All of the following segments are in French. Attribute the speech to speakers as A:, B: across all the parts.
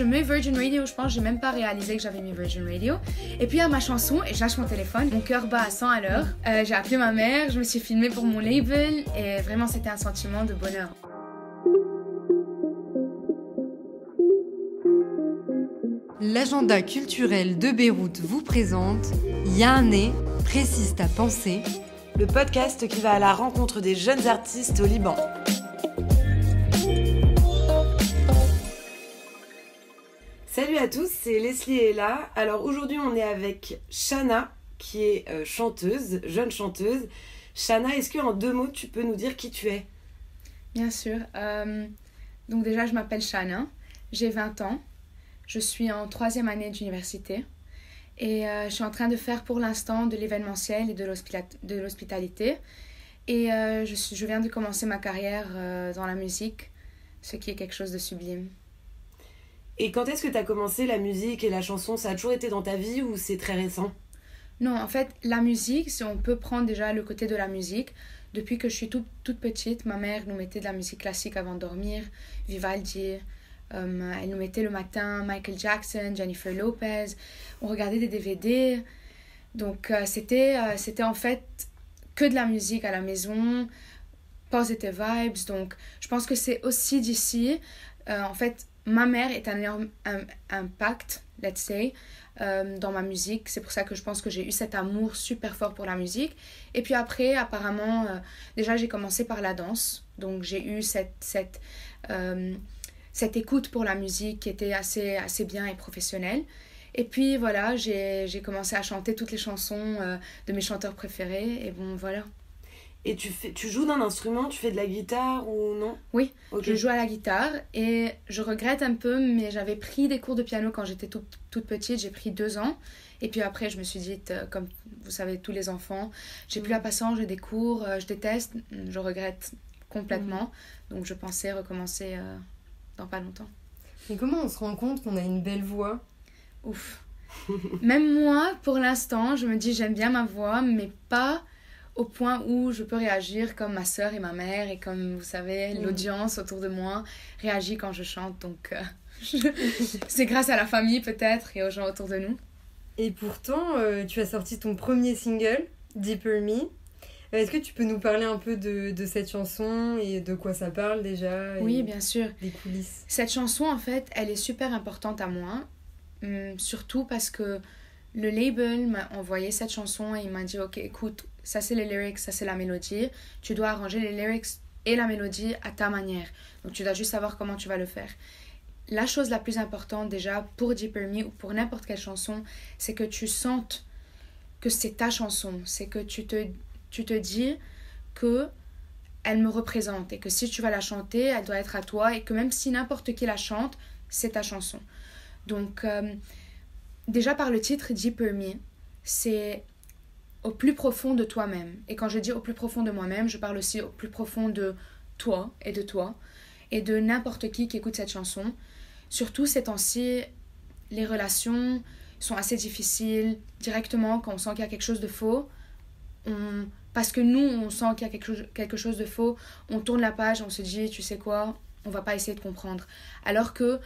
A: je mets Virgin Radio, je pense, j'ai même pas réalisé que j'avais mis Virgin Radio. Et puis il y a ma chanson et je lâche mon téléphone, mon cœur bat à 100 à l'heure. J'ai appelé ma mère, je me suis filmée pour mon label et vraiment c'était un sentiment de bonheur.
B: L'agenda culturel de Beyrouth vous présente Yané, précise ta pensée,
C: le podcast qui va à la rencontre des jeunes artistes au Liban. Salut à tous, c'est Leslie et Ella. Alors aujourd'hui on est avec Shana qui est chanteuse, jeune chanteuse. Shana, est-ce qu'en 2 mots tu peux nous dire qui tu es ?
A: Bien sûr. Donc déjà je m'appelle Shana, j'ai 20 ans. Je suis en 3e année d'université et je suis en train de faire pour l'instant de l'événementiel et de l'hospitalité. Et je viens de commencer ma carrière dans la musique, ce qui est quelque chose de sublime.
C: Et quand est-ce que tu as commencé la musique et la chanson ? Ça a toujours été dans ta vie ou c'est très récent ?
A: Non, en fait, la musique, si on peut prendre déjà le côté de la musique, depuis que je suis toute petite, ma mère nous mettait de la musique classique avant de dormir, Vivaldi. Elle nous mettait le matin Michael Jackson, Jennifer Lopez. On regardait des DVD. Donc, c'était en fait que de la musique à la maison, positive vibes. Donc, je pense que c'est aussi d'ici. En fait, ma mère est un énorme impact, let's say, dans ma musique. C'est pour ça que je pense que j'ai eu cet amour super fort pour la musique. Et puis après, apparemment, déjà, j'ai commencé par la danse. Donc, j'ai eu cette écoute pour la musique qui était assez bien et professionnelle. Et puis voilà, j'ai commencé à chanter toutes les chansons de mes chanteurs préférés. Et bon, voilà.
C: Et tu joues d'un instrument, tu fais de la guitare ou non ?
A: Oui,
C: okay.
A: Je joue à la guitare et je regrette un peu, mais j'avais pris des cours de piano quand j'étais toute petite. J'ai pris 2 ans. Et puis après, je me suis dit, comme vous savez, tous les enfants, j'ai plus la patience, j'ai des cours, je déteste, je regrette complètement. Donc je pensais recommencer dans pas longtemps.
B: Et comment on se rend compte qu'on a une belle voix ?
A: Ouf. Même moi, pour l'instant, je me dis j'aime bien ma voix, mais pas au point où je peux réagir comme ma sœur et ma mère et comme, vous savez, l'audience autour de moi réagit quand je chante. Donc, c'est grâce à la famille peut-être et aux gens autour de nous.
B: Et pourtant, tu as sorti ton premier single, Deeper Me. Est-ce que tu peux nous parler un peu de cette chanson et de quoi ça parle déjà ?
A: Oui, bien sûr.
B: Les coulisses.
A: Cette chanson, en fait, elle est super importante à moi. Surtout parce que le label m'a envoyé cette chanson et il m'a dit « Ok, écoute, ça c'est les lyrics, ça c'est la mélodie. Tu dois arranger les lyrics et la mélodie à ta manière. Donc tu dois juste savoir comment tu vas le faire. » La chose la plus importante déjà pour Deeper Me ou pour n'importe quelle chanson, c'est que tu sentes que c'est ta chanson. C'est que tu te dis que elle me représente et que si tu vas la chanter, elle doit être à toi et que même si n'importe qui la chante, c'est ta chanson. Donc, déjà par le titre Deeper Me, c'est au plus profond de toi-même. Et quand je dis au plus profond de moi-même, je parle aussi au plus profond de toi et de n'importe qui écoute cette chanson. Surtout ces temps-ci, les relations sont assez difficiles. Directement, quand on sent qu'il y a quelque chose de faux, parce que nous, on sent qu'il y a quelque chose de faux, on tourne la page, on se dit, tu sais quoi, on va pas essayer de comprendre. Alors que,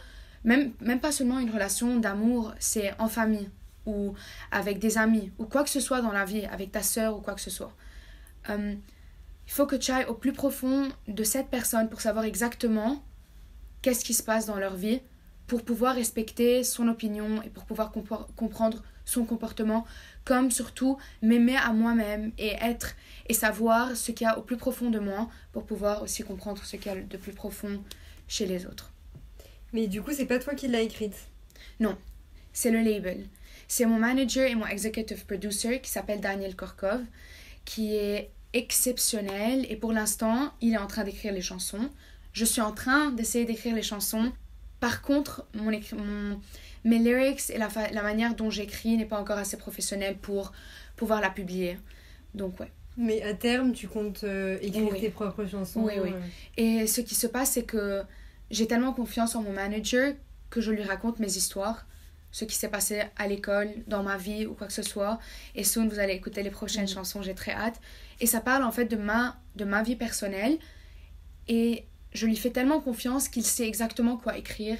A: même pas seulement une relation d'amour, c'est en famille, ou avec des amis, ou quoi que ce soit dans la vie, avec ta sœur ou quoi que ce soit. Il faut que tu ailles au plus profond de cette personne pour savoir exactement qu'est-ce qui se passe dans leur vie, pour pouvoir respecter son opinion et pour pouvoir comprendre son comportement, comme surtout m'aimer à moi-même et savoir ce qu'il y a au plus profond de moi pour pouvoir aussi comprendre ce qu'il y a de plus profond chez les autres.
B: Mais du coup, c'est pas toi qui l'as écrite ?
A: Non, c'est le label. C'est mon manager et mon executive producer qui s'appelle Daniel Korkov, qui est exceptionnel et pour l'instant, il est en train d'écrire les chansons. Je suis en train d'essayer d'écrire les chansons. Par contre, mes lyrics et la manière dont j'écris n'est pas encore assez professionnelle pour pouvoir la publier. Donc, ouais.
B: Mais à terme, tu comptes écrire tes propres chansons ?
A: Oui. Et ce qui se passe, c'est que j'ai tellement confiance en mon manager que je lui raconte mes histoires, ce qui s'est passé à l'école, dans ma vie ou quoi que ce soit. Et soon, vous allez écouter les prochaines chansons, j'ai très hâte. Et ça parle en fait de ma vie personnelle. Et je lui fais tellement confiance qu'il sait exactement quoi écrire.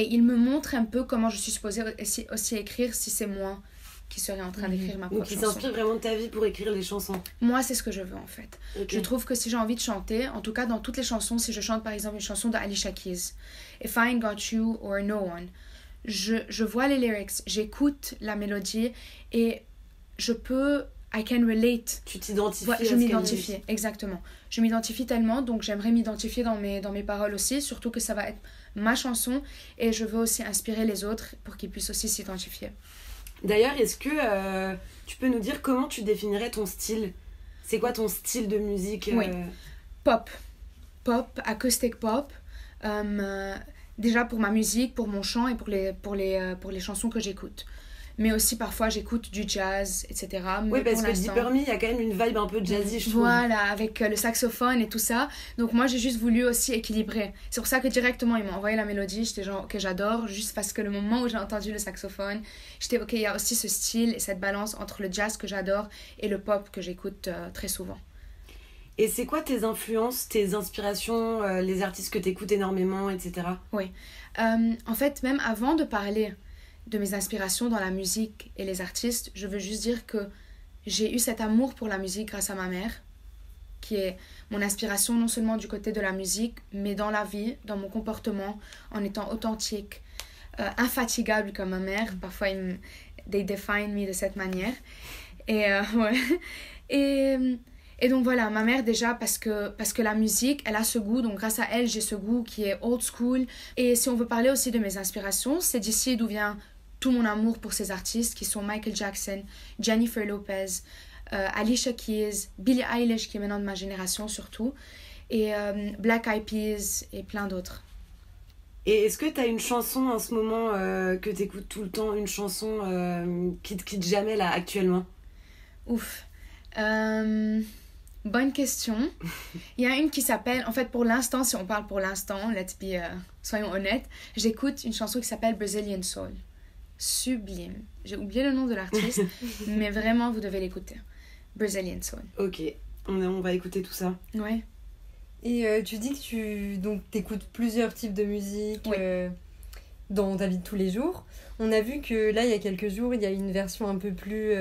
A: Et il me montre un peu comment je suis supposée aussi écrire si c'est moi qui serais en train d'écrire ma propre
C: chanson. Donc, il
A: chanson.
C: s'inspire vraiment de ta vie pour écrire les chansons.
A: Moi, c'est ce que je veux, en fait.
C: Okay.
A: Je trouve que si j'ai envie de chanter, en tout cas dans toutes les chansons, si je chante par exemple une chanson d'Alicia Keys, If I Ain't Got You or No One, je vois les lyrics, j'écoute la mélodie et je peux... I can relate.
C: Tu t'identifies
A: je m'identifie, exactement. Je m'identifie tellement, donc j'aimerais m'identifier dans mes paroles aussi, surtout que ça va être ma chanson et je veux aussi inspirer les autres pour qu'ils puissent aussi s'identifier.
C: D'ailleurs, est-ce que tu peux nous dire comment tu définirais ton style ? C'est quoi ton style de musique ?
A: Oui, pop, acoustic pop. Déjà pour ma musique, pour mon chant et pour les chansons que j'écoute. Mais aussi parfois j'écoute du jazz, etc.
C: Oui, parce que Deeper Me, il y a quand même une vibe un peu jazzy, je trouve.
A: Voilà, avec le saxophone et tout ça. Donc moi j'ai juste voulu aussi équilibrer. C'est pour ça que directement ils m'ont envoyé la mélodie, j'étais genre ok j'adore, juste parce que le moment où j'ai entendu le saxophone, j'étais ok il y a aussi ce style et cette balance entre le jazz que j'adore et le pop que j'écoute très souvent.
C: Et c'est quoi tes influences, tes inspirations, les artistes que t'écoutes énormément, etc.
A: Oui, en fait même avant de parler de mes inspirations dans la musique et les artistes, je veux juste dire que j'ai eu cet amour pour la musique grâce à ma mère, qui est mon inspiration non seulement du côté de la musique, mais dans la vie, dans mon comportement, en étant authentique, infatigable comme ma mère. Parfois, they define me de cette manière. Et ouais. Et donc voilà, ma mère déjà, parce que la musique, elle a ce goût, donc grâce à elle, j'ai ce goût qui est old school. Et si on veut parler aussi de mes inspirations, c'est d'ici d'où vient tout mon amour pour ces artistes qui sont Michael Jackson, Jennifer Lopez, Alicia Keys, Billie Eilish qui est maintenant de ma génération surtout, et Black Eyed Peas et plein d'autres.
C: Et est-ce que tu as une chanson en ce moment que tu écoutes tout le temps, une chanson qui te quitte jamais là actuellement ?
A: Ouf. Bonne question. Il y a une qui s'appelle, en fait pour l'instant, si on parle pour l'instant, soyons honnêtes, j'écoute une chanson qui s'appelle Brazilian Soul. Sublime. J'ai oublié le nom de l'artiste, mais vraiment vous devez l'écouter. Brazilian Soul.
C: Ok, on va écouter tout ça.
A: Ouais.
B: Et tu dis que tu écoutes plusieurs types de musique
A: oui.
B: Dans ta vie de tous les jours. On a vu que là, il y a quelques jours, il y a une version un peu plus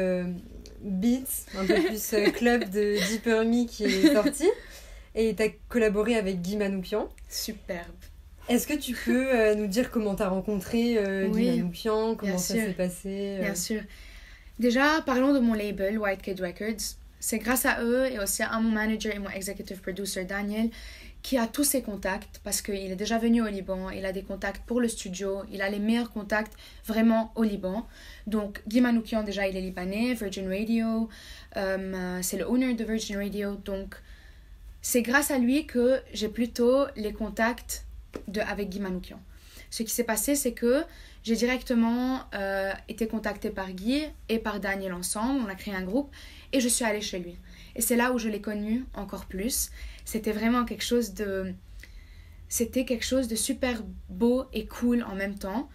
B: beats, un peu plus club de Deeper Me qui est sortie. Et tu as collaboré avec Guy Manoukian.
A: Superbe.
B: Est-ce que tu peux nous dire comment tu as rencontré Guy Manoukian, comment ça s'est passé
A: Bien sûr. Déjà, parlons de mon label, White Kid Records. C'est grâce à eux et aussi à mon manager et mon executive producer Daniel qui a tous ses contacts parce qu'il est déjà venu au Liban, il a des contacts pour le studio, il a les meilleurs contacts vraiment au Liban. Donc Guy Manoukian déjà il est libanais, Virgin Radio, c'est le owner de Virgin Radio. Donc c'est grâce à lui que j'ai plutôt les contacts avec Guy Manoukian. Ce qui s'est passé c'est que j'ai directement été contactée par Guy et par Daniel ensemble, on a créé un groupe et je suis allée chez lui. Et c'est là où je l'ai connu encore plus. C'était vraiment quelque chose de super beau et cool en même temps.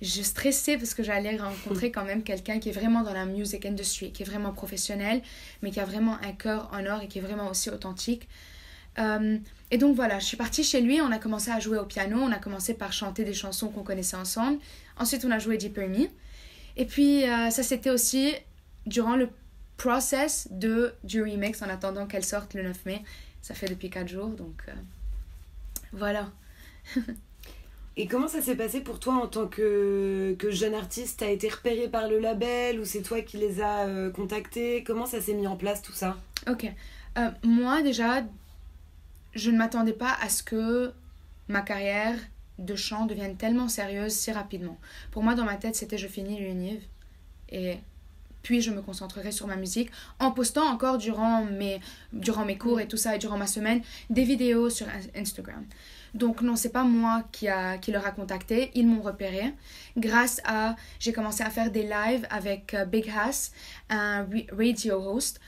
A: Je stressais parce que j'allais rencontrer quand même quelqu'un qui est vraiment dans la music industry, qui est vraiment professionnel, mais qui a vraiment un cœur en or et qui est vraiment aussi authentique. Et donc voilà, je suis partie chez lui, on a commencé à jouer au piano, on a commencé par chanter des chansons qu'on connaissait ensemble. Ensuite, on a joué Deeper Me. Et puis, ça c'était aussi durant le process du remix en attendant qu'elle sorte le 9 mai. Ça fait depuis 4 jours, donc voilà.
C: Et comment ça s'est passé pour toi en tant que jeune artiste ? T'as été repérée par le label ou c'est toi qui les as contactés ? Comment ça s'est mis en place tout ça ?
A: Ok. Moi déjà, je ne m'attendais pas à ce que ma carrière de chant devienne tellement sérieuse si rapidement. Pour moi, dans ma tête, c'était je finis l'UNIV et puis je me concentrerai sur ma musique en postant encore durant mes cours et tout ça et durant ma semaine des vidéos sur Instagram. Donc non, c'est pas moi qui leur a contacté, ils m'ont repéré. J'ai commencé à faire des lives avec Big Hass, un radio host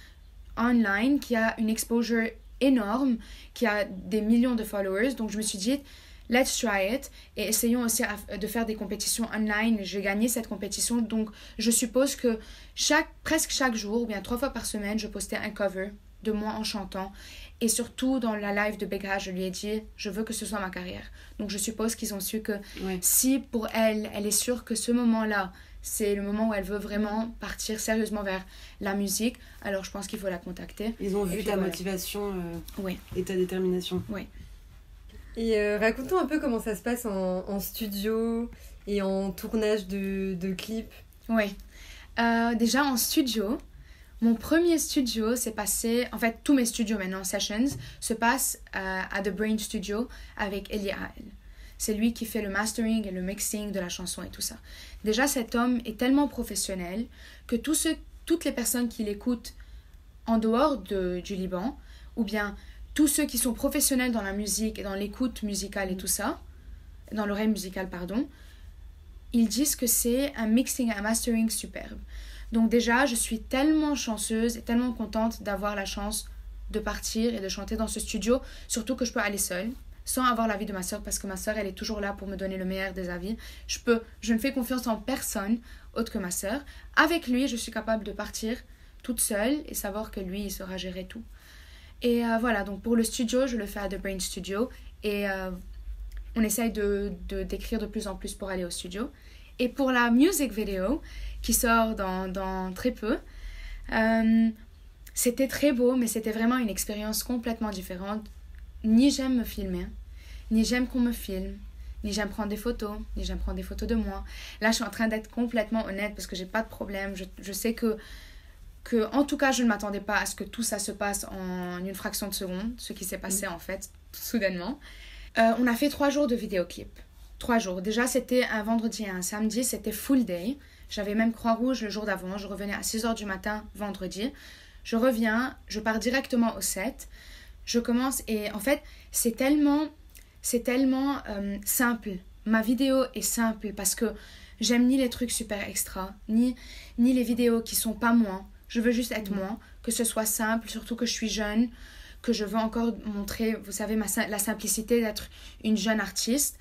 A: online qui a une exposure énorme, qui a des millions de followers. Donc je me suis dit, let's try it et essayons aussi de faire des compétitions online. J'ai gagné cette compétition, donc je suppose que presque chaque jour ou bien 3 fois par semaine, je postais un cover de moi en chantant Et surtout, dans la live de Becca, je lui ai dit, je veux que ce soit ma carrière. Donc, je suppose qu'ils ont su que si pour elle, elle est sûre que ce moment-là, c'est le moment où elle veut vraiment partir sérieusement vers la musique, alors je pense qu'il faut la contacter.
C: Ils ont vu ta motivation et ta détermination.
A: Oui.
B: Et raconte-nous un peu comment ça se passe en studio et en tournage de clips.
A: Oui. Déjà, en studio... Mon premier studio s'est passé... En fait, tous mes studios maintenant, sessions, se passent à The Brain Studio avec Eli Ael. C'est lui qui fait le mastering et le mixing de la chanson et tout ça. Déjà, cet homme est tellement professionnel que toutes les personnes qui l'écoutent en dehors du Liban, ou bien tous ceux qui sont professionnels dans la musique et dans l'écoute musicale et tout ça, dans l'oreille musicale, pardon, ils disent que c'est un mixing et un mastering superbe. Donc déjà, je suis tellement chanceuse et tellement contente d'avoir la chance de partir et de chanter dans ce studio, surtout que je peux aller seule, sans avoir l'avis de ma sœur, parce que ma sœur, elle est toujours là pour me donner le meilleur des avis. Je ne fais confiance en personne autre que ma sœur. Avec lui, je suis capable de partir toute seule et savoir que lui, il saura gérer tout. Et voilà, donc pour le studio, je le fais à The Brain Studio et on essaye d'écrire de plus en plus pour aller au studio. Et pour la music video, qui sort dans très peu, c'était très beau, mais c'était vraiment une expérience complètement différente. Ni j'aime me filmer, ni j'aime qu'on me filme, ni j'aime prendre des photos, ni j'aime prendre des photos de moi. Là, je suis en train d'être complètement honnête parce que j'ai pas de problème. Je sais que en tout cas, je ne m'attendais pas à ce que tout ça se passe en une fraction de seconde, ce qui s'est passé en fait, soudainement. On a fait 3 jours de vidéoclip. 3 jours. Déjà, c'était un vendredi et un samedi, c'était full day. J'avais même Croix-Rouge le jour d'avant. Je revenais à 6h du matin, vendredi. Je reviens, je pars directement au set. Je commence et en fait, c'est tellement simple. Ma vidéo est simple parce que j'aime ni les trucs super extra, ni les vidéos qui sont pas moi. Je veux juste être moi, que ce soit simple, surtout que je suis jeune, que je veux encore montrer, vous savez, la simplicité d'être une jeune artiste.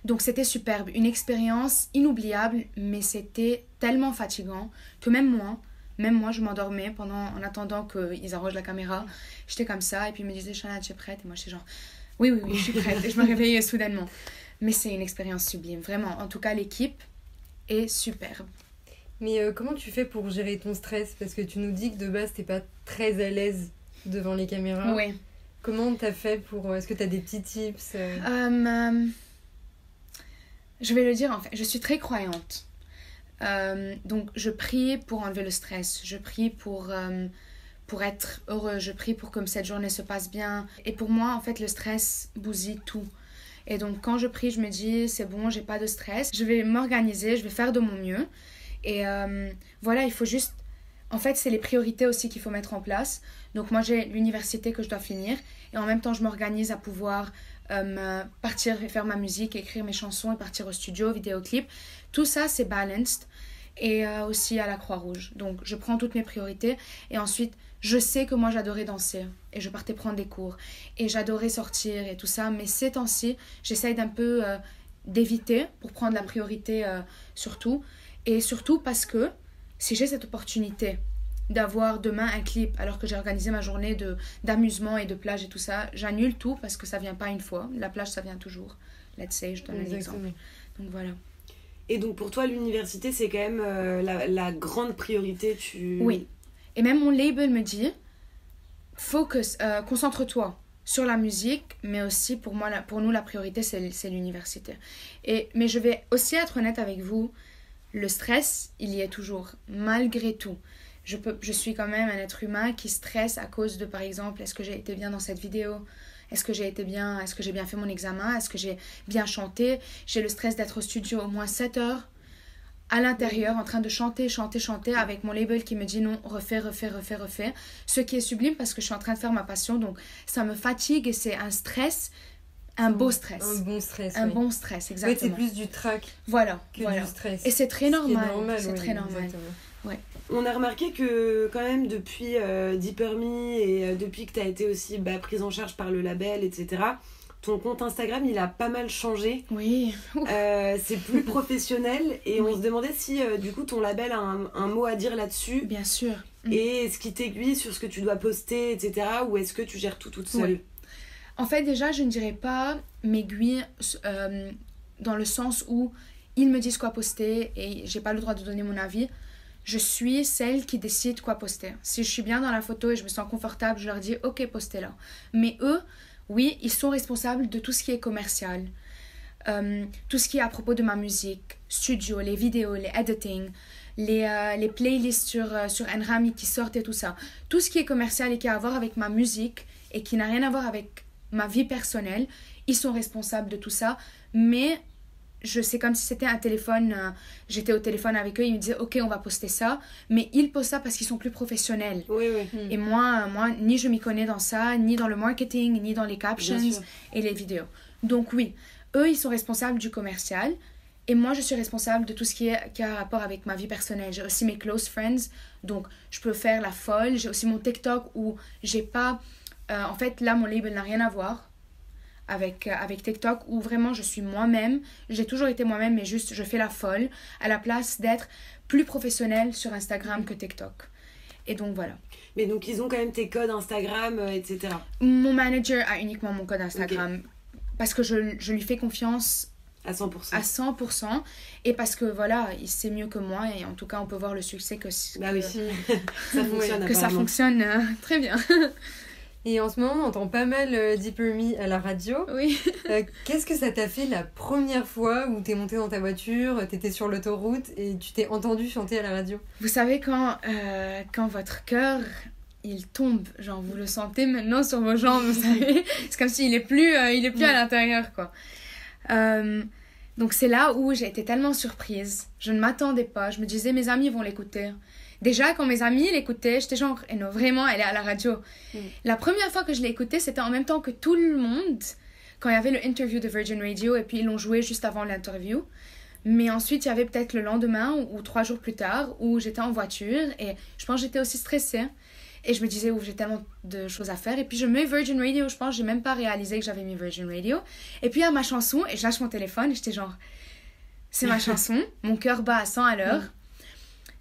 A: Donc c'était superbe, une expérience inoubliable, mais c'était tellement fatigant que même moi je m'endormais en attendant qu'ils arrangent la caméra. J'étais comme ça et puis ils me disaient Shana, tu es prête? Et moi j'étais genre oui, je suis prête. Et je me réveillais soudainement. Mais c'est une expérience sublime, vraiment. En tout cas, l'équipe est superbe.
B: Mais comment tu fais pour gérer ton stress? Parce que tu nous dis que de base t'es pas très à l'aise devant les caméras.
A: Oui.
B: Comment t'as fait pour... Est-ce que t'as des petits tips
A: Je vais le dire en fait, je suis très croyante. Donc je prie pour enlever le stress, je prie pour être heureux, je prie pour que cette journée se passe bien. Et pour moi, en fait, le stress bousille tout. Et donc quand je prie, je me dis, c'est bon, j'ai pas de stress, je vais m'organiser, je vais faire de mon mieux. Et voilà, il faut juste... En fait, c'est les priorités aussi qu'il faut mettre en place. Donc moi, j'ai l'université que je dois finir. Et en même temps, je m'organise à pouvoir partir et faire ma musique, écrire mes chansons et partir au studio, vidéoclip. Tout ça, c'est balanced. Et aussi à la Croix-Rouge. Donc, je prends toutes mes priorités. Et ensuite, je sais que moi, j'adorais danser. Et je partais prendre des cours. Et j'adorais sortir et tout ça. Mais ces temps-ci, j'essaye d'un peu d'éviter pour prendre la priorité surtout. Et surtout parce que si j'ai cette opportunité d'avoir demain un clip alors que j'ai organisé ma journée d'amusement et de plage et tout ça, j'annule tout parce que ça vient pas une fois. La plage, ça vient toujours. Let's say, je donne un exemple. Donc voilà.
C: Et donc pour toi, l'université, c'est quand même la grande priorité.
A: Oui. Et même mon label me dit, focus, concentre-toi sur la musique, mais aussi pour nous, la priorité, c'est l'université. Mais je vais aussi être honnête avec vous, le stress, il y est toujours, malgré tout. Je suis quand même un être humain qui stresse à cause de, par exemple, est-ce que j'ai été bien dans cette vidéo ? Est-ce que j'ai bien fait mon examen ? Est-ce que j'ai bien chanté ? J'ai le stress d'être au studio au moins 7 heures à l'intérieur en train de chanter avec mon label qui me dit non, refais. Ce qui est sublime parce que je suis en train de faire ma passion, donc ça me fatigue et c'est un stress, un beau stress.
B: Un bon stress.
A: Un bon stress, exactement.
B: Ouais, c'est plus du trac
A: voilà.
B: du stress.
A: Et c'est très normal. C'est
B: oui,
A: très normal. Ouais.
C: On a remarqué que quand même depuis Deeper Me et depuis que tu as été aussi prise en charge par le label, etc., ton compte Instagram, il a pas mal changé.
A: Oui.
C: C'est plus professionnel et on se demandait si du coup ton label a un mot à dire là-dessus.
A: Bien sûr.
C: et est-ce qu'il t'aiguille sur ce que tu dois poster, etc. ou est-ce que tu gères tout toute seule?
A: En fait, déjà, je ne dirais pas m'aiguille dans le sens où ils me disent quoi poster et j'ai pas le droit de donner mon avis. Je suis celle qui décide quoi poster. Si je suis bien dans la photo et je me sens confortable, je leur dis ok, postez-la. Mais eux, oui, ils sont responsables de tout ce qui est commercial. Tout ce qui est à propos de ma musique, studio, les vidéos, les editing, les playlists sur Nrami qui sortent et tout ça. Tout ce qui est commercial et qui a à voir avec ma musique et qui n'a rien à voir avec ma vie personnelle, ils sont responsables de tout ça. Mais c'est comme si c'était un téléphone, j'étais au téléphone avec eux, ils me disaient ok, on va poster ça, mais ils postent ça parce qu'ils sont plus professionnels.
C: Oui.
A: Et moi, ni je m'y connais dans ça, ni dans le marketing, ni dans les captions et les vidéos. Donc oui, eux, ils sont responsables du commercial. Et moi, je suis responsable de tout ce qui a rapport avec ma vie personnelle. J'ai aussi mes close friends, donc je peux faire la folle. J'ai aussi mon TikTok où j'ai pas... en fait, là, mon label n'a rien à voir avec TikTok, où vraiment je suis moi-même. J'ai toujours été moi-même, mais juste je fais la folle à la place d'être plus professionnelle sur Instagram que TikTok. Et donc, voilà.
C: Mais donc, ils ont quand même tes codes Instagram, etc.
A: Mon manager a uniquement mon code Instagram parce que je lui fais confiance...
C: À 100%.
A: À 100%. Et parce que voilà, il sait mieux que moi. Et en tout cas, on peut voir le succès que
C: ça fonctionne,
A: que ça fonctionne très bien.
B: Et en ce moment, on entend pas mal Deeper Me à la radio.
A: Oui.
B: Qu'est-ce que ça t'a fait la première fois où t'es montée dans ta voiture, t'étais sur l'autoroute et tu t'es entendue chanter à la radio?
A: Vous savez, quand votre cœur... il tombe, genre vous le sentez maintenant sur vos jambes, vous savez. C'est comme s'il est plus à l'intérieur, quoi. Donc c'est là où j'ai été tellement surprise. Je ne m'attendais pas. Je me disais, mes amis vont l'écouter. Déjà, quand mes amis l'écoutaient, j'étais genre, eh non, vraiment, elle est à la radio. La première fois que je l'ai écoutée, c'était en même temps que tout le monde, quand il y avait le interview de Virgin Radio, et puis ils l'ont joué juste avant l'interview. Mais ensuite, il y avait peut-être le lendemain ou 3 jours plus tard, où j'étais en voiture, et je pense que j'étais aussi stressée. Et je me disais, j'ai tellement de choses à faire. Et puis je mets Virgin Radio, je pense, j'ai même pas réalisé que j'avais mis Virgin Radio. Et puis il y a ma chanson, et je lâche mon téléphone, et j'étais genre, c'est ma chanson, mon cœur bat à 100 à l'heure.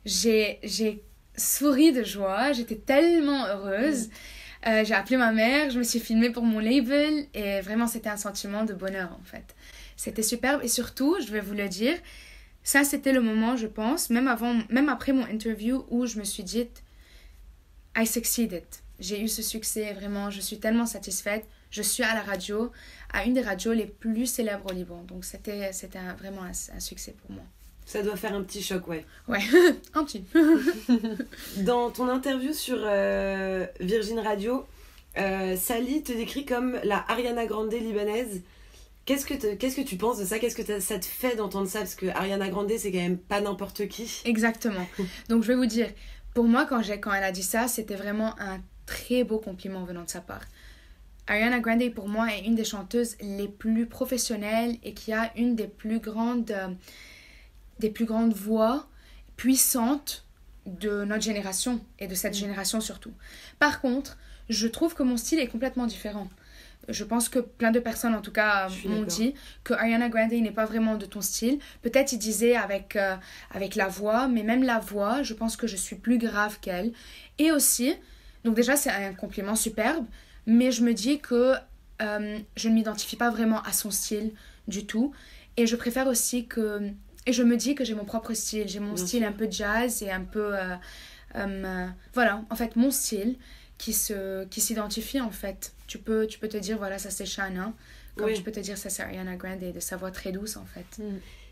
A: J'ai souri de joie, j'étais tellement heureuse. J'ai appelé ma mère, je me suis filmée pour mon label, et vraiment c'était un sentiment de bonheur en fait. C'était superbe, et surtout, je vais vous le dire, ça c'était le moment, je pense, même après mon interview, où je me suis dit, I succeeded. J'ai eu ce succès, vraiment, je suis tellement satisfaite. Je suis à la radio, à une des radios les plus célèbres au Liban. Donc c'était vraiment un succès pour moi.
C: Ça doit faire un petit choc, ouais.
A: Ouais, un petit.
C: Dans ton interview sur Virgin Radio, Sally te décrit comme la Ariana Grande libanaise. Qu'est-ce que tu penses de ça? Qu'est-ce que ça te fait d'entendre ça? Parce que Ariana Grande, c'est quand même pas n'importe qui.
A: Exactement. Donc je vais vous dire, pour moi, quand elle a dit ça, c'était vraiment un très beau compliment venant de sa part. Ariana Grande, pour moi, est une des chanteuses les plus professionnelles et qui a une des plus grandes voix puissantes de notre génération et de cette génération surtout. Par contre, je trouve que mon style est complètement différent. Je pense que plein de personnes, en tout cas, m'ont dit que Ariana Grande n'est pas vraiment de ton style. Peut-être ils disaient avec la voix, mais même la voix, je pense que je suis plus grave qu'elle. Et aussi, donc déjà c'est un compliment superbe, mais je me dis que je ne m'identifie pas vraiment à son style du tout. Et je préfère aussi et je me dis que j'ai mon propre style. J'ai mon style un peu jazz et un peu... voilà, en fait, mon style qui s'identifie en fait. Tu peux te dire, voilà, ça c'est Shana, comme tu peux te dire, ça c'est Ariana Grande, de sa voix très douce en fait.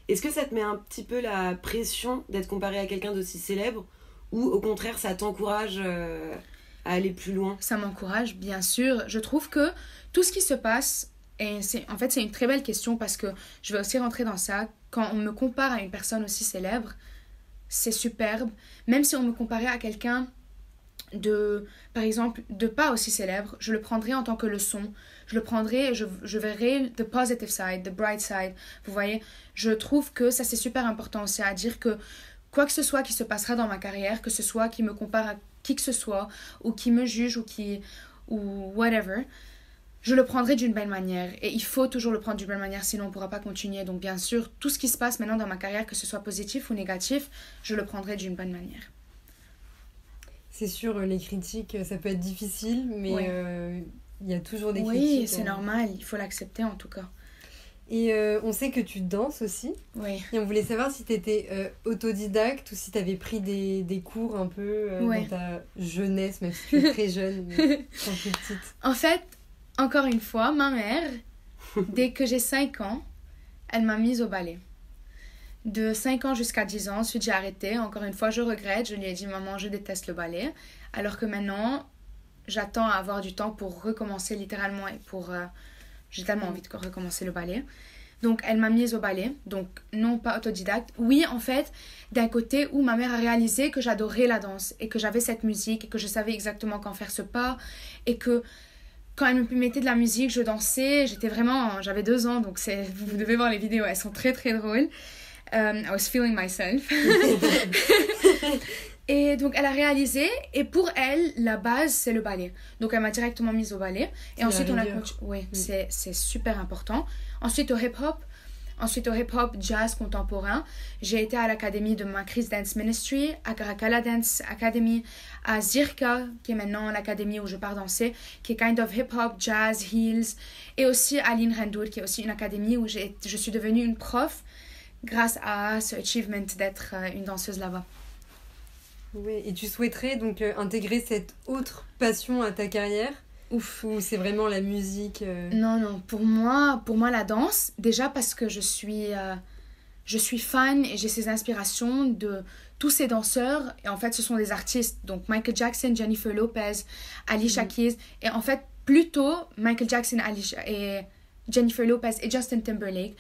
C: Est-ce que ça te met un petit peu la pression d'être comparée à quelqu'un d'aussi célèbre, ou au contraire ça t'encourage à aller plus loin?
A: Ça m'encourage, bien sûr. Je trouve que tout ce qui se passe, et en fait c'est une très belle question parce que je vais aussi rentrer dans ça, quand on me compare à une personne aussi célèbre, c'est superbe. Même si on me comparait à quelqu'un par exemple, de pas aussi célèbre, je le prendrais en tant que leçon. Je le prendrais, je verrais the positive side, the bright side. Vous voyez, je trouve que ça c'est super important aussi à dire que quoi que ce soit qui se passera dans ma carrière, que ce soit qui me compare à qui que ce soit, ou qui me juge, ou whatever, je le prendrai d'une belle manière. Et il faut toujours le prendre d'une belle manière, sinon on ne pourra pas continuer. Donc bien sûr, tout ce qui se passe maintenant dans ma carrière, que ce soit positif ou négatif, je le prendrai d'une bonne manière.
B: C'est sûr, les critiques, ça peut être difficile, mais
A: Ouais.
B: il y a toujours des
A: Oui,
B: critiques.
A: c'est normal, il faut l'accepter en tout cas.
B: Et on sait que tu danses aussi.
A: Oui.
B: Et on voulait savoir si tu étais autodidacte ou si tu avais pris des cours un peu
A: Ouais.
B: dans ta jeunesse, même si tu es très jeune, mais quand tu es petite.
A: En fait, encore une fois, ma mère, dès que j'ai 5 ans, elle m'a mise au ballet. De 5 ans jusqu'à 10 ans, ensuite j'ai arrêté. Encore une fois, je regrette. Je lui ai dit, maman, je déteste le ballet. Alors que maintenant, j'attends à avoir du temps pour recommencer littéralement et pour... j'ai tellement envie de recommencer le ballet. Donc, elle m'a mise au ballet. Donc, non pas autodidacte. Oui, en fait, d'un côté où ma mère a réalisé que j'adorais la danse et que j'avais cette musique et que je savais exactement quand faire ce pas et que quand elle me mettait de la musique, je dansais. J'avais 2 ans, donc vous devez voir les vidéos, elles sont très très drôles. I was feeling myself. Et donc elle a réalisé, et pour elle, la base c'est le ballet. Donc elle m'a directement mise au ballet. Et
B: C'est
A: ensuite
B: la
A: on a
B: rigueur.
A: continué. Oui, c'est super important. Ensuite au hip-hop. Ensuite au hip-hop, jazz contemporain. J'ai été à l'académie de Macris Dance Ministry, à Caracalla Dance Academy, à Zirka, qui est maintenant l'académie où je pars danser, qui est kind of hip-hop, jazz, heels. Et aussi à Lynn Rendour, qui est aussi une académie où je suis devenue une prof grâce à ce achievement d'être une danseuse là-bas.
B: Oui, et tu souhaiterais donc intégrer cette autre passion à ta carrière?
A: Ouf.
B: Ou c'est vraiment la musique
A: Non, pour moi la danse, déjà parce que je suis fan et j'ai ces inspirations de tous ces danseurs. Et en fait, ce sont des artistes. Donc Michael Jackson, Jennifer Lopez, Alicia Keys. Et en fait, plutôt Michael Jackson et Jennifer Lopez et Justin Timberlake,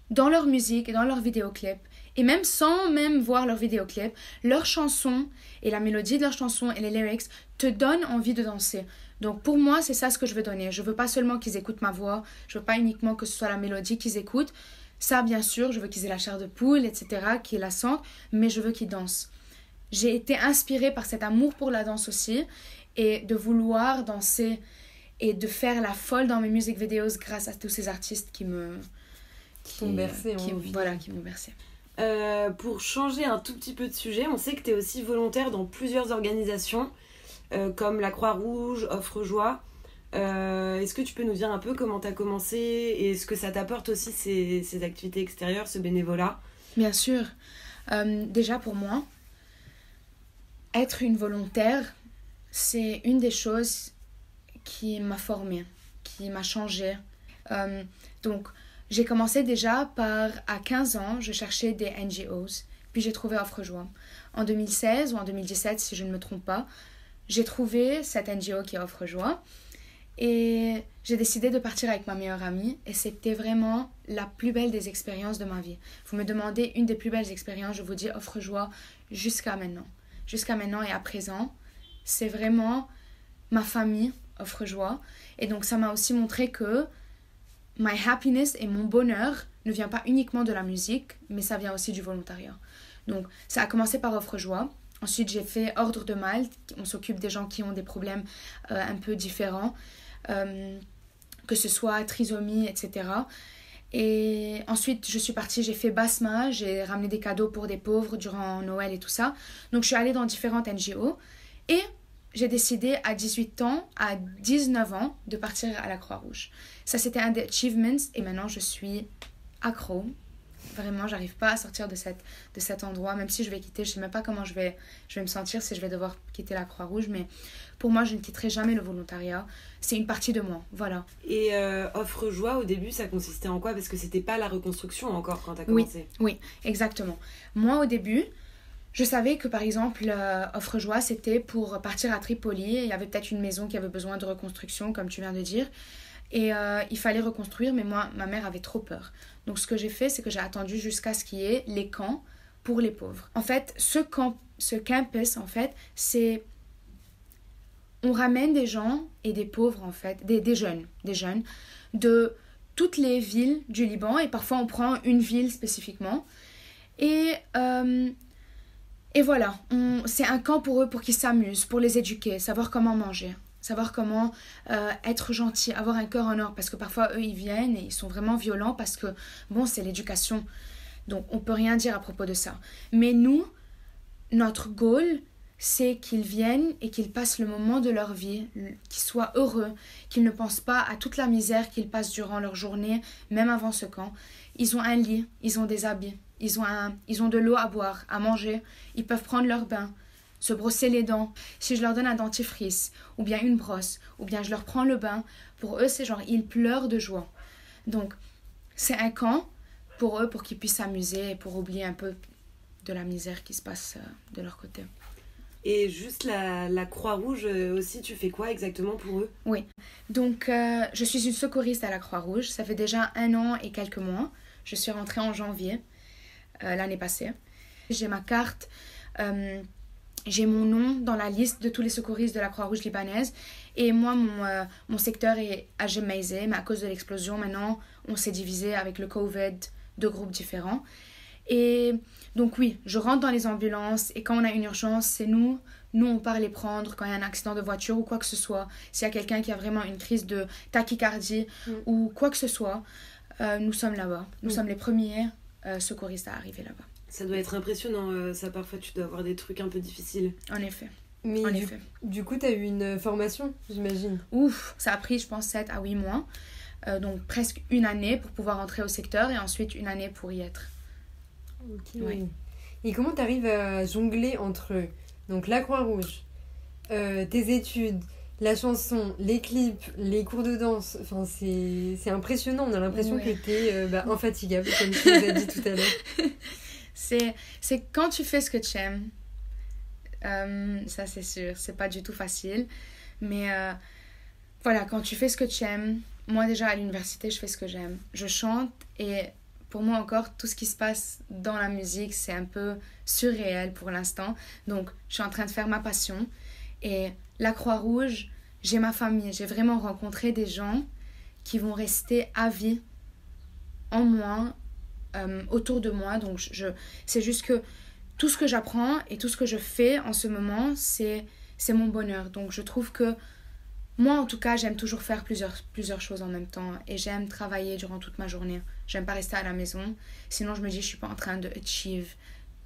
A: dans leur musique et dans leurs vidéoclips, et même sans même voir leurs vidéoclips, leurs chansons et la mélodie de leurs chansons et les lyrics te donnent envie de danser. Donc pour moi, c'est ça ce que je veux donner. Je veux pas seulement qu'ils écoutent ma voix, je veux pas uniquement que ce soit la mélodie qu'ils écoutent. Ça, bien sûr, je veux qu'ils aient la chair de poule, etc., qu'ils la sentent, mais je veux qu'ils dansent. J'ai été inspirée par cet amour pour la danse aussi, et de vouloir danser et de faire la folle dans mes music videos grâce à tous ces artistes qui
B: t'ont bercé.
A: Voilà, qui m'ont bercé.
C: Pour changer un tout petit peu de sujet, on sait que tu es aussi volontaire dans plusieurs organisations comme la Croix-Rouge, Offre Joie. Est-ce que tu peux nous dire un peu comment tu as commencé et ce que ça t'apporte aussi ces activités extérieures, ce bénévolat?
A: Bien sûr. Déjà pour moi, être une volontaire, c'est une des choses qui m'a formée, qui m'a changée. Donc, j'ai commencé déjà par, à 15 ans, je cherchais des NGOs, puis j'ai trouvé Offre Joie. En 2016 ou en 2017, si je ne me trompe pas, j'ai trouvé cette NGO qui est Offre Joie et j'ai décidé de partir avec ma meilleure amie et c'était vraiment la plus belle des expériences de ma vie. Vous me demandez une des plus belles expériences, je vous dis Offre Joie jusqu'à maintenant. Jusqu'à maintenant et à présent, c'est vraiment ma famille, Offre Joie. Et donc ça m'a aussi montré que my happiness et mon bonheur ne vient pas uniquement de la musique, mais ça vient aussi du volontariat. Donc, ça a commencé par Offre Joie. Ensuite, j'ai fait Ordre de Malte. On s'occupe des gens qui ont des problèmes un peu différents, que ce soit trisomie, etc. Et ensuite, je suis partie, j'ai fait Basma. J'ai ramené des cadeaux pour des pauvres durant Noël et tout ça. Donc, je suis allée dans différentes NGO. Et j'ai décidé à 18 ans, à 19 ans, de partir à la Croix-Rouge. Ça, c'était un des achievements et maintenant, je suis accro. Vraiment, j'arrive pas à sortir de cet endroit. Même si je vais quitter, je sais même pas comment je vais me sentir si je vais devoir quitter la Croix-Rouge. Mais pour moi, je ne quitterai jamais le volontariat. C'est une partie de moi, voilà.
C: Et Offre Joie, au début, ça consistait en quoi? Parce que c'était pas la reconstruction encore quand tu as commencé.
A: Oui, exactement. Moi, au début, je savais que par exemple, Offre Joie, c'était pour partir à Tripoli. Il y avait peut-être une maison qui avait besoin de reconstruction, comme tu viens de dire. Et il fallait reconstruire, mais moi, ma mère avait trop peur. Donc ce que j'ai fait, c'est que j'ai attendu jusqu'à ce qu'il y ait les camps pour les pauvres. En fait, ce campus, en fait, c'est... On ramène des gens et des pauvres, en fait, des jeunes, de toutes les villes du Liban. Et parfois, on prend une ville spécifiquement. Et voilà, c'est un camp pour eux, pour qu'ils s'amusent, pour les éduquer, savoir comment manger, savoir comment être gentil, avoir un cœur en or. Parce que parfois, eux, ils viennent et ils sont vraiment violents parce que, bon, c'est l'éducation. Donc, on peut rien dire à propos de ça. Mais nous, notre goal, c'est qu'ils viennent et qu'ils passent le moment de leur vie, qu'ils soient heureux, qu'ils ne pensent pas à toute la misère qu'ils passent durant leur journée, même avant ce camp. Ils ont un lit, ils ont des habits, ils ont de l'eau à boire, à manger, ils peuvent prendre leur bain, se brosser les dents. Si je leur donne un dentifrice, ou bien une brosse, ou bien je leur prends le bain, pour eux c'est genre ils pleurent de joie. Donc c'est un camp pour eux, pour qu'ils puissent s'amuser et pour oublier un peu de la misère qui se passe de leur côté.
C: Et juste la Croix-Rouge aussi, tu fais quoi exactement pour eux?
A: Oui, donc je suis une secouriste à la Croix-Rouge, ça fait déjà 1 an et quelques mois. Je suis rentrée en janvier l'année passée. J'ai ma carte, j'ai mon nom dans la liste de tous les secouristes de la Croix-Rouge libanaise. Et moi, mon secteur est à Gemaizeh, mais à cause de l'explosion, maintenant, on s'est divisé avec le Covid, 2 groupes différents. Et donc oui, je rentre dans les ambulances et quand on a une urgence, c'est nous on part les prendre quand il y a un accident de voiture ou quoi que ce soit. S'il y a quelqu'un qui a vraiment une crise de tachycardie ou quoi que ce soit, nous sommes là-bas. Nous sommes les premiers secouristes à arriver là-bas.
C: Ça doit être impressionnant, ça parfois tu dois avoir des trucs un peu difficiles.
A: En effet.
B: Mais du coup, tu as eu une formation, j'imagine.
A: Ouf, ça a pris je pense 7 à 8 mois. Donc presque 1 année pour pouvoir entrer au secteur et ensuite 1 année pour y être.
B: Ok. Ouais. Et comment tu arrives à jongler entre donc la Croix-Rouge, tes études, la chanson, les clips, les cours de danse? Enfin, c'est impressionnant. On a l'impression que tu es infatigable, comme tu nous as dit tout à l'heure.
A: C'est quand tu fais ce que tu aimes. Ça, c'est sûr. C'est pas du tout facile. Mais voilà, quand tu fais ce que tu aimes. Moi, déjà, à l'université, je fais ce que j'aime. Je chante et... Pour moi encore, tout ce qui se passe dans la musique, c'est un peu surréel pour l'instant. Donc, je suis en train de faire ma passion. Et la Croix-Rouge, j'ai ma famille. J'ai vraiment rencontré des gens qui vont rester à vie en moi, autour de moi. Donc, c'est juste que tout ce que j'apprends et tout ce que je fais en ce moment, c'est mon bonheur. Donc, je trouve que moi, en tout cas, j'aime toujours faire plusieurs choses en même temps. Et j'aime travailler durant toute ma journée. J'aime pas rester à la maison. Sinon, je me dis, je suis pas en train de achieve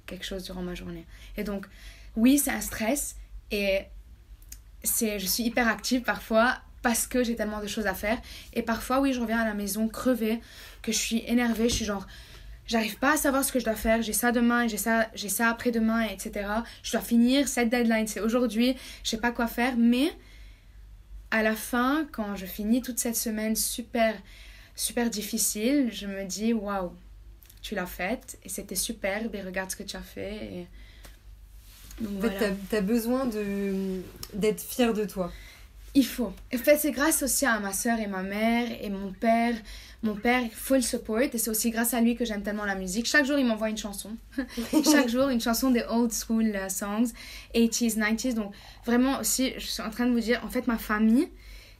A: quelque chose durant ma journée. Et donc, oui, c'est un stress. Et je suis hyper active parfois parce que j'ai tellement de choses à faire. Et parfois, oui, je reviens à la maison crevée, que je suis énervée. Je suis genre, j'arrive pas à savoir ce que je dois faire. J'ai ça demain, j'ai ça après-demain, etc. Je dois finir cette deadline. C'est aujourd'hui. Je sais pas quoi faire. Mais... à la fin, quand je finis toute cette semaine super, super difficile, je me dis, waouh, tu l'as faite et c'était superbe et regarde ce que tu as fait. Et... donc,
B: en fait, voilà. Tu as besoin d'être fière de toi.
A: Il faut. En fait, c'est grâce aussi à ma soeur et ma mère et mon père. Mon père, full support. Et c'est aussi grâce à lui que j'aime tellement la musique. Chaque jour, il m'envoie une chanson. Chaque jour, une chanson des old school songs, 80s, 90s. Donc, vraiment aussi, je suis en train de vous dire, en fait, ma famille,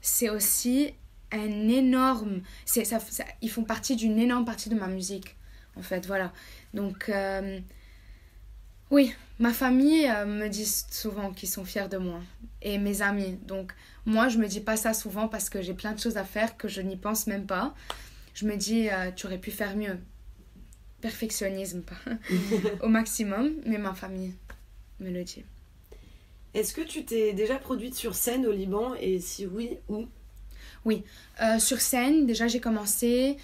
A: c'est aussi un énorme... ils font partie d'une énorme partie de ma musique, en fait, voilà. Donc, oui, ma famille me dit souvent qu'ils sont fiers de moi. Et mes amis. Donc, moi, je me dis pas ça souvent parce que j'ai plein de choses à faire que je n'y pense même pas. Je me dis, tu aurais pu faire mieux. Perfectionnisme, pas au maximum, mais ma famille me le dit.
C: Est-ce que tu t'es déjà produite sur scène au Liban et si oui, où?
A: Oui, sur scène, déjà j'ai commencé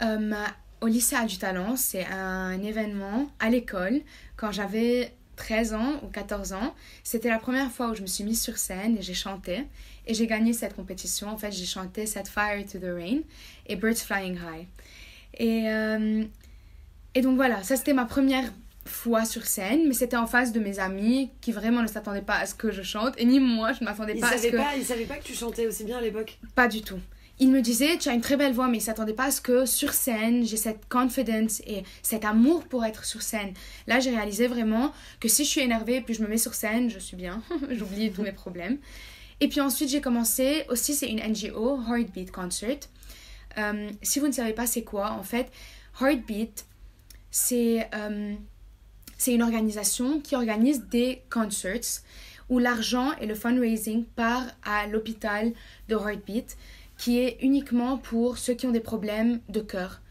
A: au lycée A du Talent. C'est un événement à l'école quand j'avais 13 ans ou 14 ans. C'était la première fois où je me suis mise sur scène et j'ai chanté. Et j'ai gagné cette compétition. En fait, j'ai chanté Set Fire to the Rain et Birds Flying High. Et donc voilà, ça c'était ma première fois sur scène, mais c'était en face de mes amis qui vraiment ne s'attendaient pas à ce que je chante. Et ni moi, je ne m'attendais pas à ce que...
C: Ils savaient pas que tu chantais aussi bien à l'époque?
A: Pas du tout. Ils me disaient, tu as une très belle voix, mais ils ne s'attendaient pas à ce que sur scène, j'ai cette confidence et cet amour pour être sur scène. Là, j'ai réalisé vraiment que si je suis énervée, puis je me mets sur scène, je suis bien. J'oublie tous mes problèmes. Et puis ensuite, j'ai commencé, aussi c'est une NGO, Heartbeat Concert. Si vous ne savez pas c'est quoi, en fait, Heartbeat, c'est une organisation qui organise des concerts où l'argent et le fundraising part à l'hôpital de Heartbeat, qui est uniquement pour ceux qui ont des problèmes de cœur.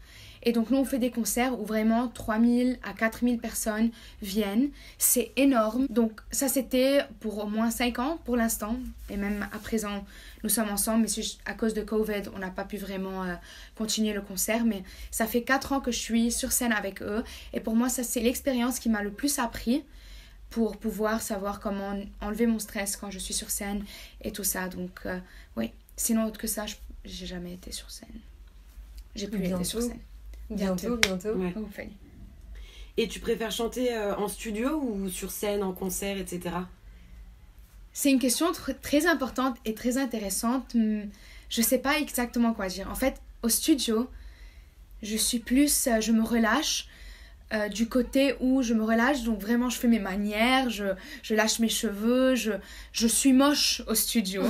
A: Et donc nous on fait des concerts où vraiment 3000 à 4000 personnes viennent. C'est énorme. Donc ça c'était pour au moins 5 ans pour l'instant. Et même à présent nous sommes ensemble. Mais à cause de Covid on n'a pas pu vraiment continuer le concert. Mais ça fait 4 ans que je suis sur scène avec eux. Et pour moi ça c'est l'expérience qui m'a le plus appris pour pouvoir savoir comment enlever mon stress quand je suis sur scène et tout ça. Donc oui, sinon autre que ça, j'ai jamais été sur scène. J'ai plus été sur scène.
B: Bientôt.
C: Ouais.
A: Oh, fallait.
C: Et tu préfères chanter en studio ou sur scène, en concert, etc.
A: C'est une question très importante et très intéressante. Je sais pas exactement quoi dire. En fait, au studio, je suis plus... je me relâche. Du côté où je me relâche, donc vraiment je fais mes manières, je lâche mes cheveux, je suis moche au studio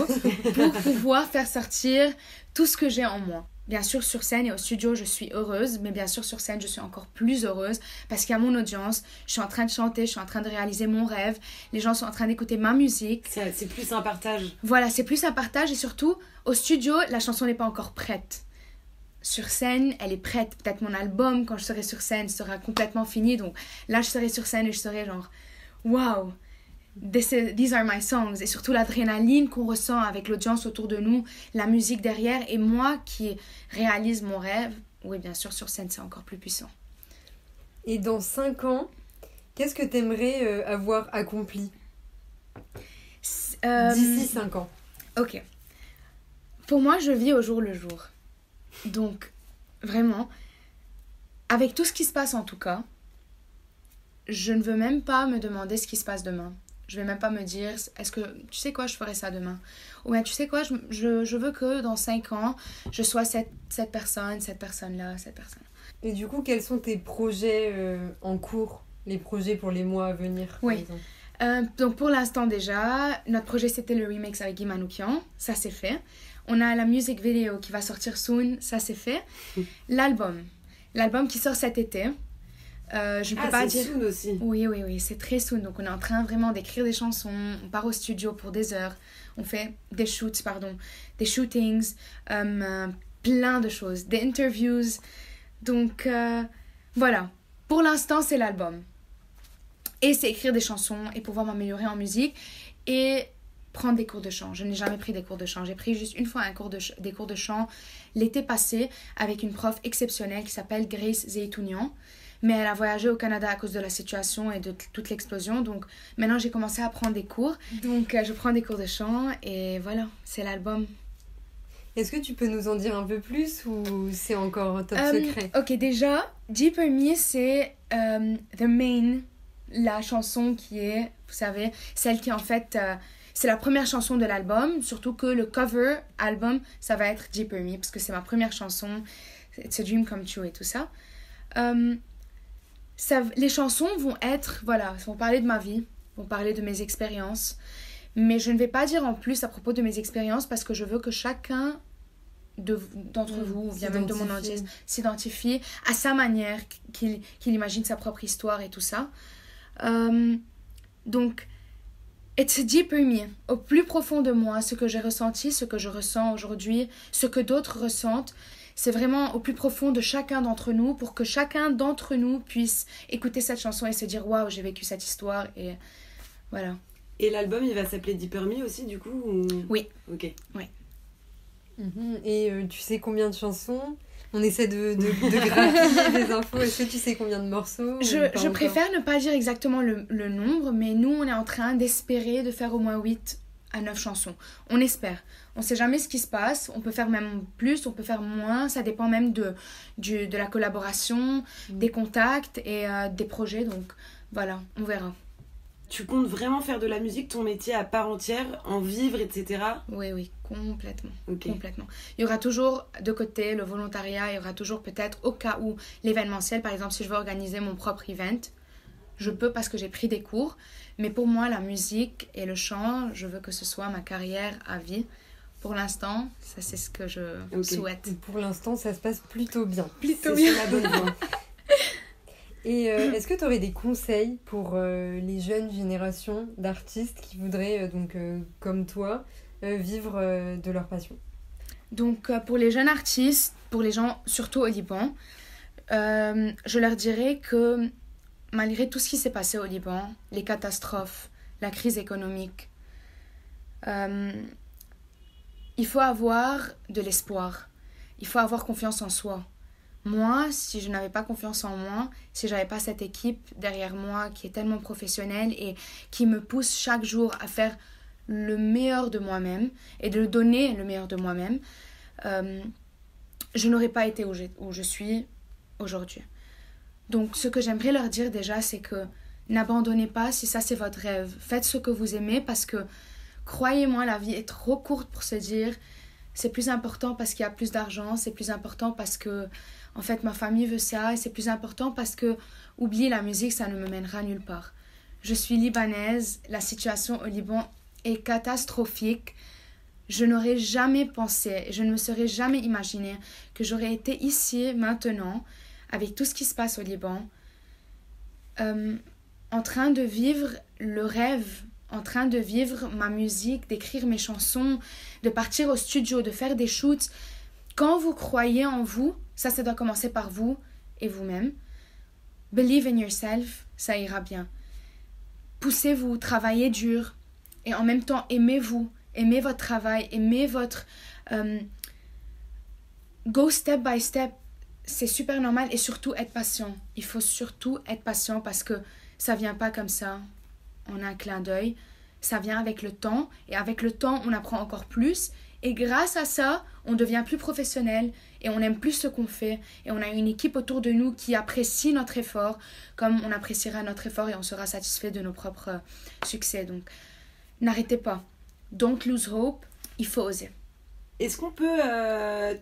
A: pour pouvoir faire sortir tout ce que j'ai en moi. Bien sûr sur scène et au studio je suis heureuse, mais bien sûr sur scène je suis encore plus heureuse parce qu'il y a mon audience, je suis en train de chanter, je suis en train de réaliser mon rêve, les gens sont en train d'écouter ma musique.
C: C'est plus un partage.
A: Voilà, c'est plus un partage et surtout au studio la chanson n'est pas encore prête. Sur scène, elle est prête. Peut-être mon album, quand je serai sur scène, sera complètement fini. Donc là, je serai sur scène et je serai genre, wow, these are my songs. Et surtout l'adrénaline qu'on ressent avec l'audience autour de nous, la musique derrière et moi qui réalise mon rêve. Oui, bien sûr, sur scène, c'est encore plus puissant.
B: Et dans 5 ans, qu'est-ce que tu aimerais avoir accompli d'ici 5 ans?
A: Ok. Pour moi, je vis au jour le jour. Donc, vraiment, avec tout ce qui se passe en tout cas, je ne veux même pas me demander ce qui se passe demain. Je ne vais même pas me dire, est-ce que, tu sais quoi, je ferai ça demain. Ou bien, tu sais quoi, je veux que dans 5 ans, je sois cette personne, cette personne-là, cette personne.
B: Et du coup, quels sont tes projets en cours, les projets pour les mois à venir, par exemple?
A: Donc, pour l'instant déjà, notre projet, c'était le remix avec Guy Manoukian. Ça, c'est fait. On a la music video qui va sortir soon, ça c'est fait. L'album qui sort cet été. Je ne peux pas dire.
C: C'est soon aussi.
A: Oui, c'est très soon. Donc on est en train vraiment d'écrire des chansons. On part au studio pour des heures. On fait des shootings, plein de choses, des interviews. Donc voilà. Pour l'instant c'est l'album. Et c'est écrire des chansons et pouvoir m'améliorer en musique et prendre des cours de chant. Je n'ai jamais pris des cours de chant. J'ai pris juste une fois des cours de chant l'été passé avec une prof exceptionnelle qui s'appelle Grace Zeytounian. Mais elle a voyagé au Canada à cause de la situation et de toute l'explosion. Donc maintenant j'ai commencé à prendre des cours. Donc je prends des cours de chant et voilà, c'est l'album.
B: Est-ce que tu peux nous en dire un peu plus ou c'est encore top secret?
A: Ok, déjà, Deeper Me c'est The Main, la chanson qui est, vous savez, celle qui en fait... c'est la première chanson de l'album, surtout que le cover album, ça va être Deeper Me, parce que c'est ma première chanson, It's a Dream Come True et tout ça. Les chansons vont être, voilà, vont parler de ma vie, vont parler de mes expériences, mais je ne vais pas dire en plus à propos de mes expériences, parce que je veux que chacun d'entre vous, ou bien même de mon audience, s'identifie à sa manière, qu'il imagine sa propre histoire et tout ça. Donc... It's a deeper me, au plus profond de moi, ce que j'ai ressenti, ce que je ressens aujourd'hui, ce que d'autres ressentent, c'est vraiment au plus profond de chacun d'entre nous pour que chacun d'entre nous puisse écouter cette chanson et se dire waouh, j'ai vécu cette histoire et voilà.
C: Et l'album il va s'appeler Deeper Me aussi du coup ou...
A: Oui.
C: Ok.
A: Oui.
B: Et tu sais combien de chansons? On essaie de grappiller des infos. Est-ce que tu sais combien de morceaux?
A: Je préfère ne pas dire exactement le nombre, mais nous, on est en train d'espérer de faire au moins 8 à 9 chansons. On espère. On ne sait jamais ce qui se passe. On peut faire même plus, on peut faire moins. Ça dépend même de la collaboration, des contacts et des projets. Donc voilà, on verra.
C: Tu comptes vraiment faire de la musique ton métier à part entière, en vivre, etc.
A: Oui, complètement.
C: Okay.
A: Complètement. Il y aura toujours de côté le volontariat, il y aura toujours peut-être au cas où l'événementiel, par exemple si je veux organiser mon propre event, je peux parce que j'ai pris des cours. Mais pour moi, la musique et le chant, je veux que ce soit ma carrière à vie. Pour l'instant, ça c'est ce que je souhaite.
B: Pour l'instant, ça se passe plutôt bien.
A: Plutôt bien.
C: C'est la bonne voie.
B: Et est-ce que tu aurais des conseils pour les jeunes générations d'artistes qui voudraient, comme toi, vivre de leur passion?
A: Donc, pour les jeunes artistes, pour les gens surtout au Liban, Je leur dirais que malgré tout ce qui s'est passé au Liban, les catastrophes, la crise économique, il faut avoir de l'espoir. Il faut avoir confiance en soi. Moi, si je n'avais pas confiance en moi, si je n'avais pas cette équipe derrière moi qui est tellement professionnelle et qui me pousse chaque jour à faire le meilleur de moi-même et de donner le meilleur de moi-même, je n'aurais pas été où je suis aujourd'hui. Donc, ce que j'aimerais leur dire déjà, c'est que n'abandonnez pas si ça c'est votre rêve. Faites ce que vous aimez parce que, croyez-moi, la vie est trop courte pour se dire c'est plus important parce qu'il y a plus d'argent, c'est plus important parce que, en fait, ma famille veut ça, et c'est plus important parce que, oubliez la musique, ça ne me mènera nulle part. Je suis libanaise, la situation au Liban est catastrophique. Je n'aurais jamais pensé, je ne me serais jamais imaginé que j'aurais été ici, maintenant, avec tout ce qui se passe au Liban, en train de vivre le rêve, en train de vivre ma musique, d'écrire mes chansons, de partir au studio, de faire des shoots. Quand vous croyez en vous, ça doit commencer par vous et vous-même. Believe in yourself, ça ira bien. Poussez-vous, travaillez dur et en même temps aimez-vous, aimez votre travail, aimez votre... go step by step, c'est super normal et surtout être patient. Il faut surtout être patient parce que ça vient pas comme ça en un clin d'œil. Ça vient avec le temps et avec le temps, on apprend encore plus et grâce à ça, on devient plus professionnel et on aime plus ce qu'on fait et on a une équipe autour de nous qui apprécie notre effort comme on appréciera notre effort et on sera satisfait de nos propres succès. Donc, n'arrêtez pas. Don't lose hope, il faut oser.
C: Est-ce qu'on peut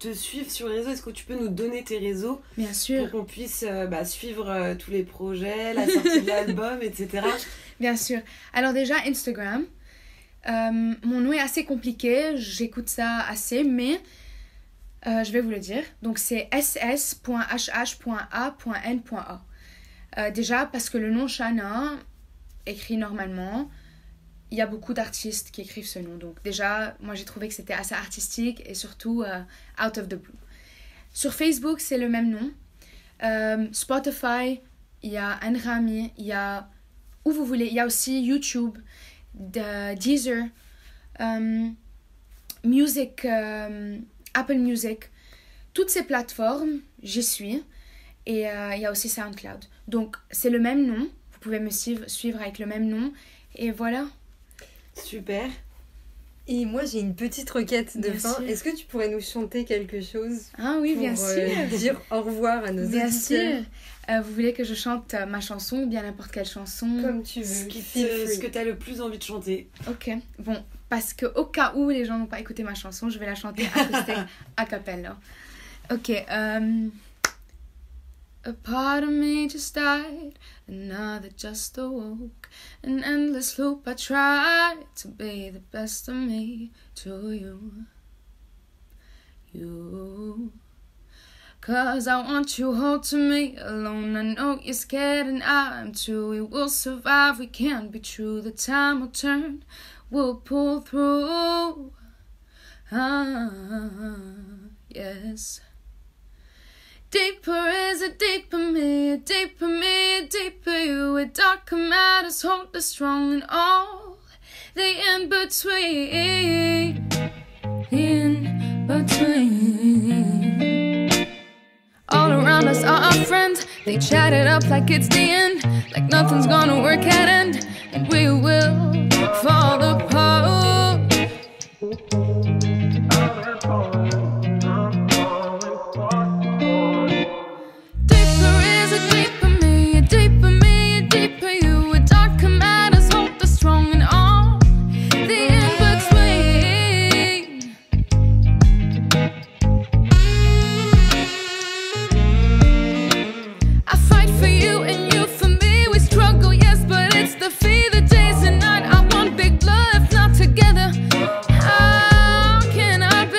C: te suivre sur les réseaux? Est-ce que tu peux nous donner tes réseaux?
A: Bien sûr.
C: Pour qu'on puisse suivre tous les projets, la sortie de l'album, etc.
A: Bien sûr. Alors déjà, Instagram. Mon nom est assez compliqué, j'écoute ça assez, mais je vais vous le dire. Donc c'est ss.hh.a.n.a. Déjà parce que le nom Shana, écrit normalement, il y a beaucoup d'artistes qui écrivent ce nom. Donc déjà, moi j'ai trouvé que c'était assez artistique et surtout out of the blue. Sur Facebook, c'est le même nom. Spotify, il y a Anrami, il y a où vous voulez. Il y a aussi YouTube, Deezer, Music, Apple Music. Toutes ces plateformes, j'y suis. Et il y a aussi SoundCloud. Donc c'est le même nom. Vous pouvez me suivre avec le même nom. Et voilà.
C: Super.
B: Et moi, j'ai une petite requête de
A: Bien
B: fin.
A: sûr.
B: Est-ce que tu pourrais nous chanter quelque chose
A: Ah oui, bien sûr.
B: Pour dire au revoir à nos
A: Bien
B: auditeurs.
A: sûr. Vous voulez que je chante ma chanson ou bien n'importe quelle chanson?
B: Comme tu veux.
C: Ce que tu as le plus envie de chanter.
A: Ok. Bon, parce que au cas où les gens n'ont pas écouté ma chanson, je vais la chanter acoustique a cappella. Ok. A part of me just died, another just awoke. An endless loop, I tried to be the best of me to you. You. 'Cause I want you hold to me alone. I know you're scared and I am too. We will survive, we can't be true. The time will turn, we'll pull through. Yes. Deeper is a deeper me, a deeper me, a deeper you. A darker matters hold us strong and all the in-between. In-between. All around us are our friends. They chat it up like it's the end, like nothing's gonna work at end, and we will fall apart. Deeper is a deeper me, a deeper me, a deeper you. A darker matters hold us strong and all the in-between. I fight for you and you for me. We struggle, yes, but it's the fee. The days and night. I want big blood, if not together. How can I be?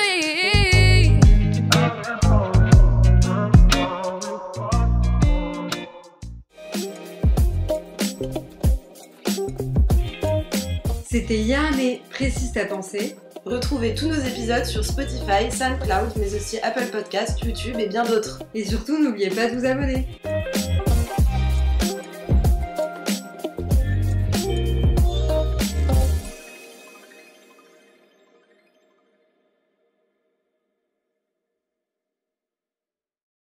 B: C'était Yann et Précise ta pensée.
C: Retrouvez tous nos épisodes sur Spotify, SoundCloud, mais aussi Apple Podcasts, YouTube et bien d'autres.
B: Et surtout, n'oubliez pas de vous abonner.